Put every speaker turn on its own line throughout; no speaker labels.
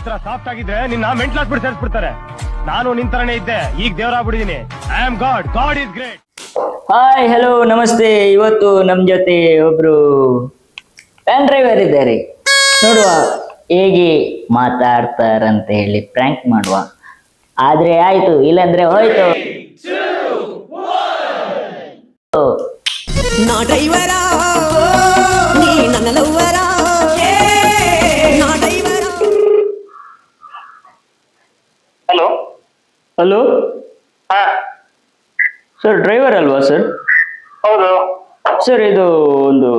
ತರ ಸಾಫ್ಟ್ ಆಗಿದ್ರೆ ನಿನ್ನ ಮೆಂಟ್ಲಾಸ್ಬಿಟ್ಟು ಸೇರಿಸ್ಬಿಡ್ತಾರೆ. ನಾನು ನಿನ್ ತರನೇ ಇದ್ದೆ, ಈಗ ದೇವರಾಗ್ಬಿಟ್ಟಿದೀನಿ. I am God, God is great.
Hi hello ನಮಸ್ತೆ. ಇವತ್ತು ನಮ್ ಜೊತೆ ಒಬ್ರು ವ್ಯಾನ್ ಡ್ರೈವರ್ ಇದ್ದಾರೆ. ನೋಡುವ ಹೇಗೆ ಮಾತಾಡ್ತಾರಂತ ಹೇಳಿ ಪ್ರ್ಯಾಂಕ್ ಮಾಡುವ. ಆದ್ರೆ ಆಯ್ತು, ಇಲ್ಲಂದ್ರೆ ಹೋಯ್ತು.
ನಾ ಡ್ರೈವರಾ ನೀ ನನ್ನ ಲವ್ವರಾ ನಾ ಡ್ರೈವರಾ.
ಹಲೋ
ಹಲೋ
ಹಾ
ಸರ್, ಡ್ರೈವರ್ ಅಲ್ವಾ ಸರ್?
ಹೌದು.
ಸರ್, ಇದು ಒಂದು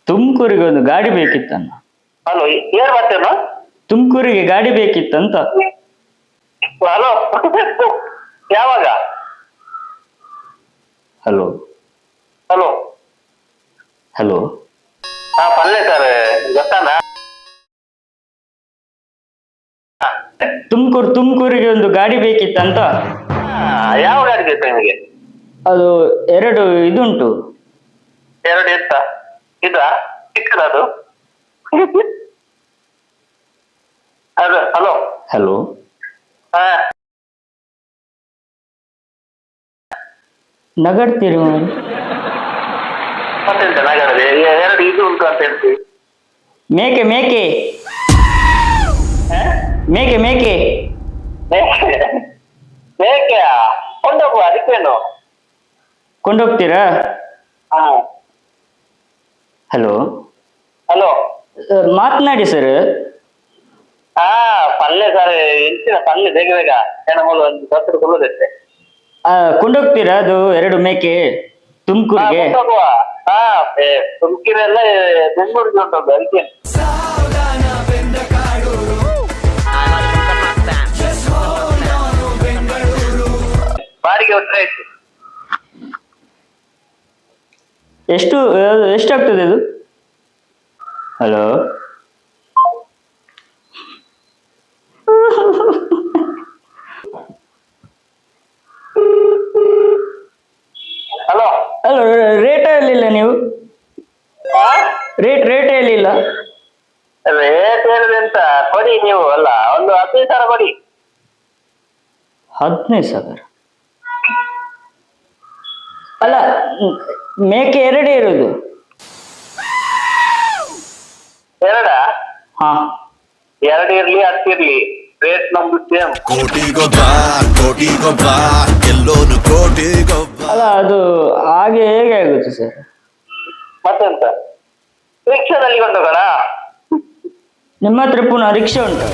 ತುಮಕೂರಿಗೆ ಒಂದು ಗಾಡಿ ಬೇಕಿತ್ತಣ್ಣ.
ಹಲೋ, ಏನ್ ಮಾಡ್ತೇನ?
ತುಮಕೂರಿಗೆ ಗಾಡಿ ಬೇಕಿತ್ತಂತ.
ಹಲೋ ಯಾವಾಗ?
ಹಲೋ
ಹಲೋ
ಹಲೋ
ಹಾ ಪಲ್ಲೆ ಸರ್, ಗೊತ್ತಾನ?
ತುಮಕೂರಿಗೆ ಒಂದು ಗಾಡಿ ಬೇಕಿತ್ತಂತ.
ಯಾವ ಗಾಡಿ ಬೇಕು ನಿಮಗೆ?
ಅದು ಎರಡು ಇದುಂಟು.
ಎರಡು ಎತ್ತ ಇದ ಚಿಕ್ಕದ ಅದು ಅದು. ಹಲೋ
ಹಲೋ
ಹಾ
ನಗಡ್ತೀರಿ
ಮತ್ತೆಂತ ನಗರದೆ ಎರಡು ಇದು ಉಂಟು ಅಂತ ಹೇಳ್ತೀವಿ.
ಮೇಕೆ ಮೇಕೆ ಮೇಕೆ ಮೇಕೆ
ಬೇಕೆ ಕೊಂಡೋಗುವ, ಅದಕ್ಕೇನು?
ಕೊಂಡೋಗ್ತೀರಾ?
ಹಾ
ಹಲೋ
ಹಲೋ
ಮಾತನಾಡಿ ಸರ್.
ಹಾ ಪಲ್ಲೆ ಸರ್, ಎಂತಿನ ಪಲ್ಲೆ ಬೇಗ ಬೇಗ ಹೆಣಮೂಲು ಒಂದು 10 ಕೊಲ್ಲೋದೈತೆ.
ಕೊಂಡೋಗ್ತೀರಾ ಅದು ಎರಡು ಮೇಕೆ ತುಮಕೂರಿಗೆ?
ಹಾ ತುಮಕೂರೆಲ್ಲ ಬೆಂಗಳೂರಿಗೆ ಹೊಂಟೋದು, ಅದಕ್ಕೆ. ಬಾಡಿಗೆ ಹೊಟ್ಟರೆ ಆಯ್ತು.
ಎಷ್ಟಾಗ್ತದೆ ಇದು? ಹಲೋ
ಹಲೋ
ಹಲೋ ರೇಟ್ ಹೇಳಿಲ್ಲ ನೀವು? ರೇಟ್ ಹೇಳಿಲ್ಲ.
ರೇಟ್ ಹೇಳಿದೆ ಅಂತ ಕೊಡಿ ನೀವು. ಅಲ್ಲ ಒಂದು 15,000 ಕೊಡಿ.
15,000? ಅಲ್ಲ, ಮೇಕೆ ಎರಡೇ ಇರೋದು.
ಎರಡ?
ಹಾ,
2 ಇರ್ಲಿ 10 ಇರ್ಲಿ, ರೇಟ್ ನಮ್ದು ಸೇಮ್.
ಕೋಟಿಗೊಬ್ಬ ಎಲ್ಲೋನು ಕೋಟಿಗೊಬ್ಬ.
ಅಲ್ಲ ಅದು ಹಾಗೆ ಹೇಗೆ ಆಗುತ್ತೆ ಸರ್?
ಮತ್ತೆಂತ ರಿಕ್ಷಾದಲ್ಲಿ ಕೊಂಡೋಗೋಣ?
ನಿಮ್ಮ ಹತ್ರ ಪುನಃ ರಿಕ್ಷಾ ಉಂಟು?